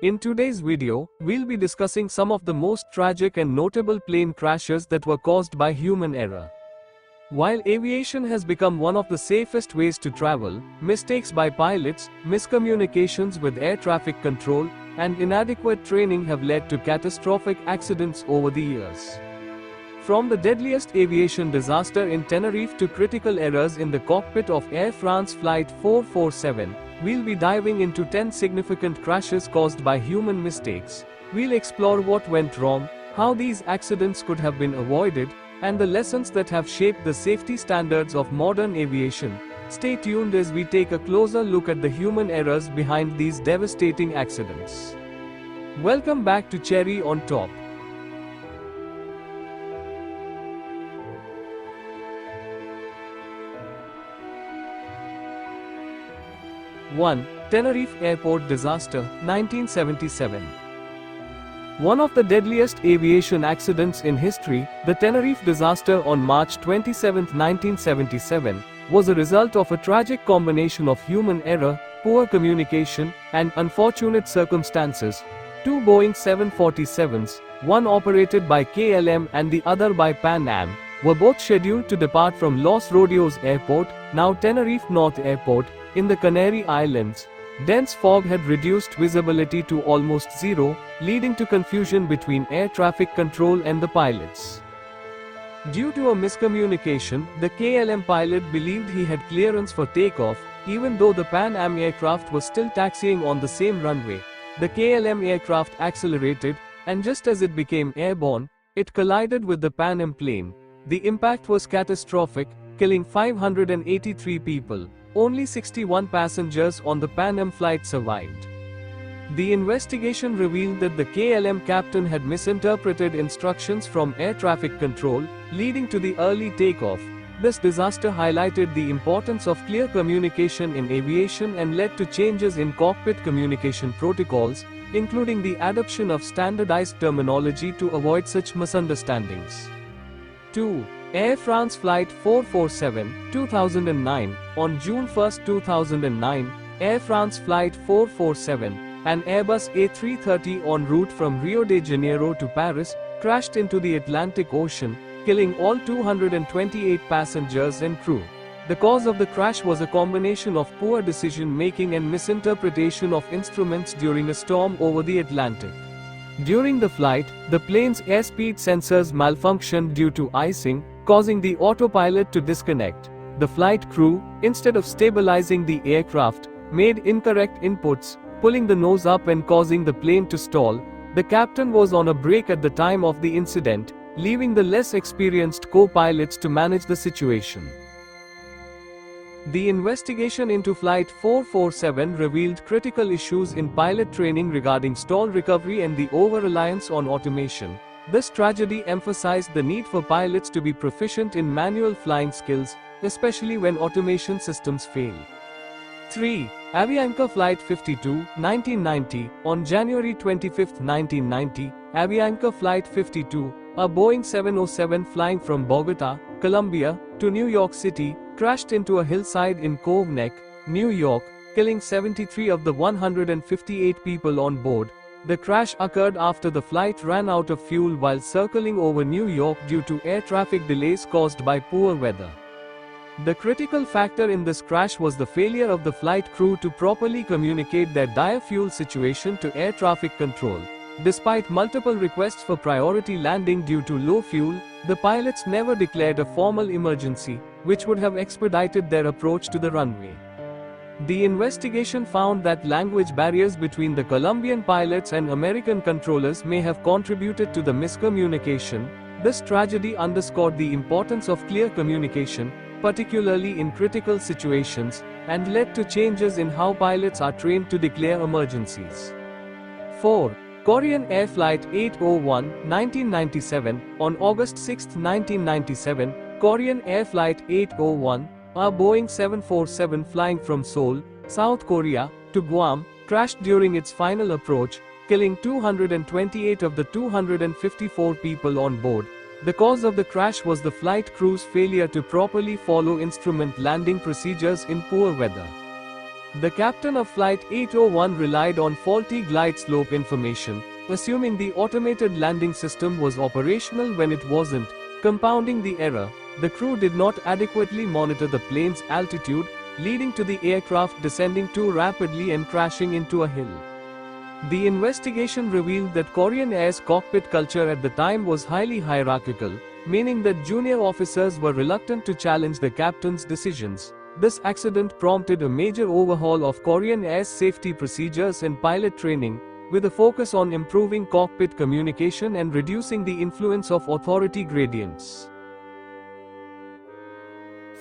In today's video, we'll be discussing some of the most tragic and notable plane crashes that were caused by human error. While aviation has become one of the safest ways to travel, mistakes by pilots, miscommunications with air traffic control, and inadequate training have led to catastrophic accidents over the years. From the deadliest aviation disaster in Tenerife to critical errors in the cockpit of Air France Flight 447, we'll be diving into 10 significant crashes caused by human mistakes. We'll explore what went wrong, how these accidents could have been avoided, and the lessons that have shaped the safety standards of modern aviation. Stay tuned as we take a closer look at the human errors behind these devastating accidents. Welcome back to Cherry on Top. One, Tenerife Airport Disaster, 1977. One of the deadliest aviation accidents in history, the Tenerife disaster on March 27, 1977, was a result of a tragic combination of human error, poor communication, and unfortunate circumstances. Two Boeing 747s, one operated by KLM and the other by Pan Am, were both scheduled to depart from Los Rodeos Airport, now Tenerife North Airport, in the Canary Islands. Dense fog had reduced visibility to almost zero, leading to confusion between air traffic control and the pilots. Due to a miscommunication, the KLM pilot believed he had clearance for takeoff, even though the Pan Am aircraft was still taxiing on the same runway. The KLM aircraft accelerated, and just as it became airborne, it collided with the Pan Am plane. The impact was catastrophic, killing 583 people. Only 61 passengers on the Pan Am flight survived. The investigation revealed that the KLM captain had misinterpreted instructions from air traffic control, leading to the early takeoff. This disaster highlighted the importance of clear communication in aviation and led to changes in cockpit communication protocols, including the adoption of standardized terminology to avoid such misunderstandings. 2. Air France Flight 447, 2009. On June 1, 2009, Air France Flight 447, an Airbus A330 en route from Rio de Janeiro to Paris, crashed into the Atlantic Ocean, killing all 228 passengers and crew. The cause of the crash was a combination of poor decision-making and misinterpretation of instruments during a storm over the Atlantic. During the flight, the plane's airspeed sensors malfunctioned due to icing, causing the autopilot to disconnect. The flight crew, instead of stabilizing the aircraft, made incorrect inputs, pulling the nose up and causing the plane to stall. The captain was on a break at the time of the incident, leaving the less experienced co-pilots to manage the situation. The investigation into Flight 447 revealed critical issues in pilot training regarding stall recovery and the over-reliance on automation. This tragedy emphasized the need for pilots to be proficient in manual flying skills, especially when automation systems fail. 3. Avianca Flight 52, 1990. On January 25, 1990, Avianca Flight 52, a Boeing 707 flying from Bogota, Colombia, to New York City, crashed into a hillside in Cove Neck, New York, killing 73 of the 158 people on board. The crash occurred after the flight ran out of fuel while circling over New York due to air traffic delays caused by poor weather. The critical factor in this crash was the failure of the flight crew to properly communicate their dire fuel situation to air traffic control. Despite multiple requests for priority landing due to low fuel, the pilots never declared a formal emergency, which would have expedited their approach to the runway. The investigation found that language barriers between the Colombian pilots and American controllers may have contributed to the miscommunication. This tragedy underscored the importance of clear communication, particularly in critical situations, and led to changes in how pilots are trained to declare emergencies. 4. Korean Air Flight 801, 1997. On August 6, 1997, Korean Air Flight 801, a Boeing 747 flying from Seoul, South Korea, to Guam, crashed during its final approach, killing 228 of the 254 people on board. The cause of the crash was the flight crew's failure to properly follow instrument landing procedures in poor weather. The captain of Flight 801 relied on faulty glide slope information, assuming the automated landing system was operational when it wasn't, compounding the error. The crew did not adequately monitor the plane's altitude, leading to the aircraft descending too rapidly and crashing into a hill. The investigation revealed that Korean Air's cockpit culture at the time was highly hierarchical, meaning that junior officers were reluctant to challenge the captain's decisions. This accident prompted a major overhaul of Korean Air's safety procedures and pilot training, with a focus on improving cockpit communication and reducing the influence of authority gradients.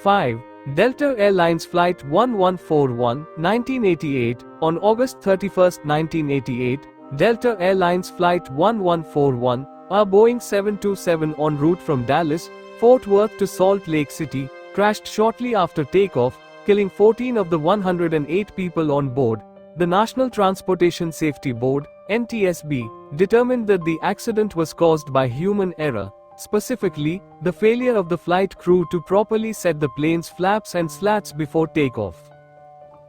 5. Delta Airlines Flight 1141, 1988. On August 31, 1988, Delta Airlines Flight 1141, a Boeing 727 en route from Dallas, Fort Worth to Salt Lake City, crashed shortly after takeoff, killing 14 of the 108 people on board. The National Transportation Safety Board, NTSB, determined that the accident was caused by human error, specifically, the failure of the flight crew to properly set the plane's flaps and slats before takeoff.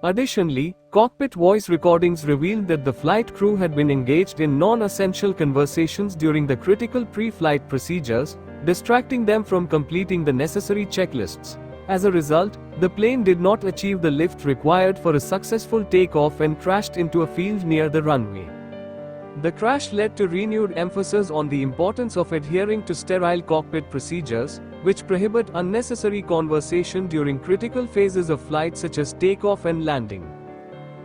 Additionally, cockpit voice recordings revealed that the flight crew had been engaged in non-essential conversations during the critical pre-flight procedures, distracting them from completing the necessary checklists. As a result, the plane did not achieve the lift required for a successful takeoff and crashed into a field near the runway. The crash led to renewed emphasis on the importance of adhering to sterile cockpit procedures, which prohibit unnecessary conversation during critical phases of flight such as takeoff and landing.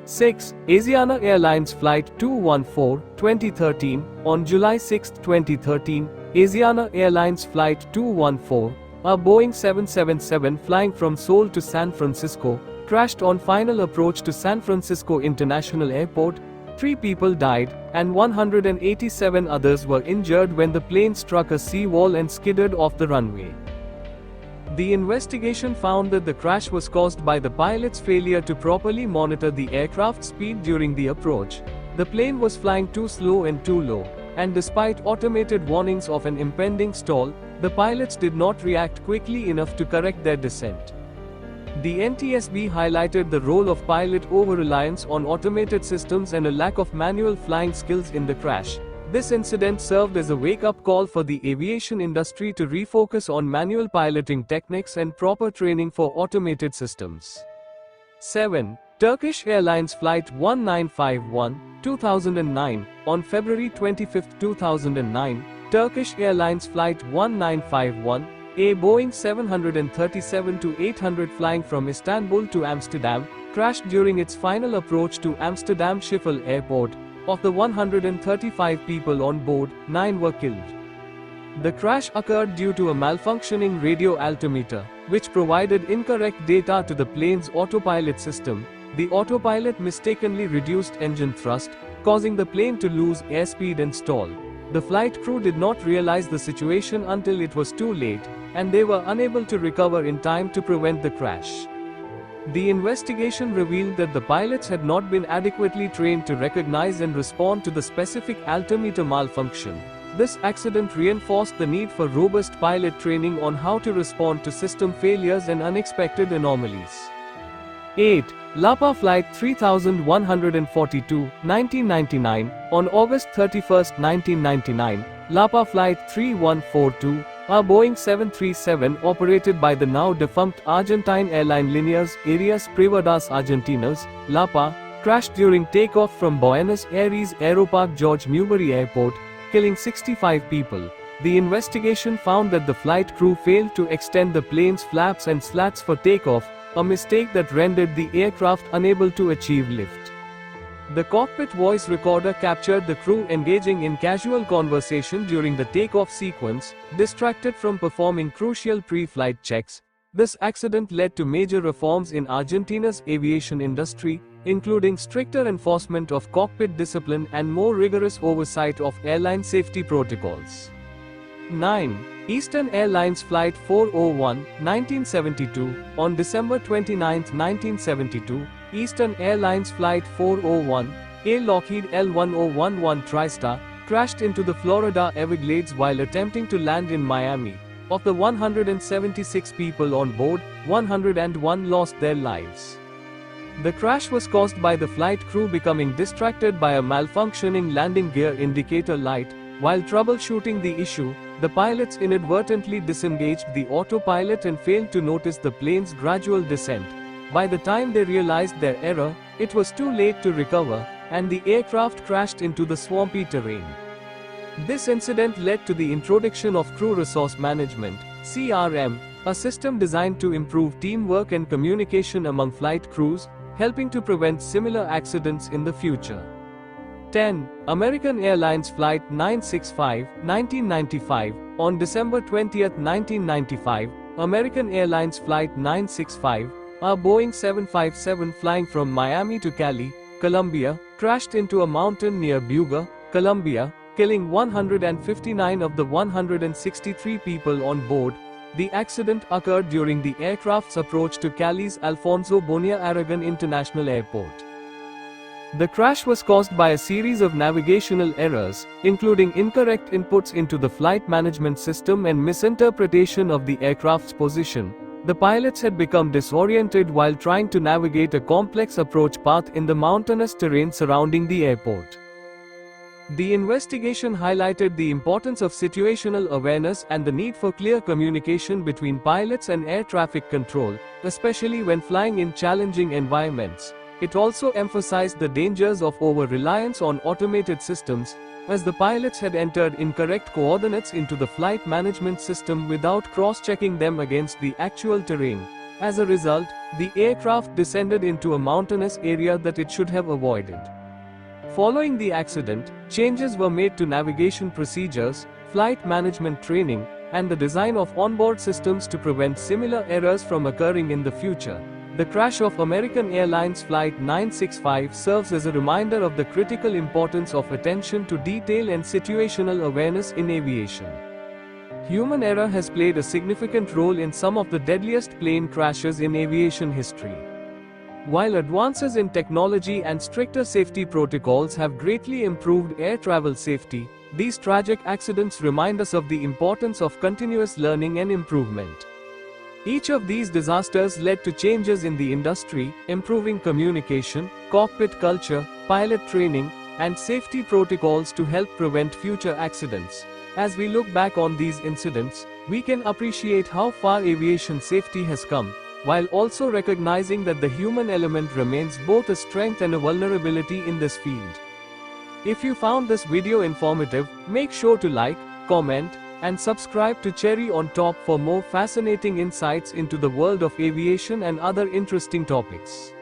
6. Asiana Airlines Flight 214, 2013. On July 6, 2013, Asiana Airlines Flight 214, a Boeing 777 flying from Seoul to San Francisco, crashed on final approach to San Francisco International Airport. 3 people died, and 187 others were injured when the plane struck a seawall and skidded off the runway. The investigation found that the crash was caused by the pilot's failure to properly monitor the aircraft's speed during the approach. The plane was flying too slow and too low, and despite automated warnings of an impending stall, the pilots did not react quickly enough to correct their descent. The NTSB highlighted the role of pilot over-reliance on automated systems and a lack of manual flying skills in the crash. This incident served as a wake-up call for the aviation industry to refocus on manual piloting techniques and proper training for automated systems. 7. Turkish Airlines Flight 1951, 2009. On February 25, 2009, Turkish Airlines Flight 1951, a Boeing 737-800 flying from Istanbul to Amsterdam, crashed during its final approach to Amsterdam Schiphol Airport. Of the 135 people on board, 9 were killed. The crash occurred due to a malfunctioning radio altimeter, which provided incorrect data to the plane's autopilot system. The autopilot mistakenly reduced engine thrust, causing the plane to lose airspeed and stall. The flight crew did not realize the situation until it was too late, and they were unable to recover in time to prevent the crash. The investigation revealed that the pilots had not been adequately trained to recognize and respond to the specific altimeter malfunction. This accident reinforced the need for robust pilot training on how to respond to system failures and unexpected anomalies. 8. Lapa Flight 3142, 1999. On August 31, 1999, Lapa Flight 3142, a Boeing 737 operated by the now defunct Argentine airline Líneas Aéreas Privadas Argentinas, Lapa, crashed during takeoff from Buenos Aires Aeroparque George Newbery Airport, killing 65 people. The investigation found that the flight crew failed to extend the plane's flaps and slats for takeoff, a mistake that rendered the aircraft unable to achieve lift. The cockpit voice recorder captured the crew engaging in casual conversation during the takeoff sequence, distracted from performing crucial pre-flight checks. This accident led to major reforms in Argentina's aviation industry, including stricter enforcement of cockpit discipline and more rigorous oversight of airline safety protocols. 9. Eastern Airlines Flight 401, 1972. On December 29, 1972, Eastern Airlines Flight 401, a Lockheed L1011 TriStar, crashed into the Florida Everglades while attempting to land in Miami. Of the 176 people on board, 101 lost their lives. The crash was caused by the flight crew becoming distracted by a malfunctioning landing gear indicator light. While troubleshooting the issue, the pilots inadvertently disengaged the autopilot and failed to notice the plane's gradual descent. By the time they realized their error, it was too late to recover, and the aircraft crashed into the swampy terrain. This incident led to the introduction of Crew Resource Management (CRM), a system designed to improve teamwork and communication among flight crews, helping to prevent similar accidents in the future. 10. American Airlines Flight 965, 1995. On December 20, 1995, American Airlines Flight 965, a Boeing 757 flying from Miami to Cali, Colombia, crashed into a mountain near Buga, Colombia, killing 159 of the 163 people on board. The accident occurred during the aircraft's approach to Cali's Alfonso Bonilla Aragon International Airport. The crash was caused by a series of navigational errors, including incorrect inputs into the flight management system and misinterpretation of the aircraft's position. The pilots had become disoriented while trying to navigate a complex approach path in the mountainous terrain surrounding the airport. The investigation highlighted the importance of situational awareness and the need for clear communication between pilots and air traffic control, especially when flying in challenging environments. It also emphasized the dangers of over-reliance on automated systems, as the pilots had entered incorrect coordinates into the flight management system without cross-checking them against the actual terrain. As a result, the aircraft descended into a mountainous area that it should have avoided. Following the accident, changes were made to navigation procedures, flight management training, and the design of onboard systems to prevent similar errors from occurring in the future. The crash of American Airlines Flight 965 serves as a reminder of the critical importance of attention to detail and situational awareness in aviation. Human error has played a significant role in some of the deadliest plane crashes in aviation history. While advances in technology and stricter safety protocols have greatly improved air travel safety, these tragic accidents remind us of the importance of continuous learning and improvement. Each of these disasters led to changes in the industry, improving communication, cockpit culture, pilot training, and safety protocols to help prevent future accidents. As we look back on these incidents, we can appreciate how far aviation safety has come, while also recognizing that the human element remains both a strength and a vulnerability in this field. If you found this video informative, make sure to like, comment, and subscribe to Cherry on Top for more fascinating insights into the world of aviation and other interesting topics.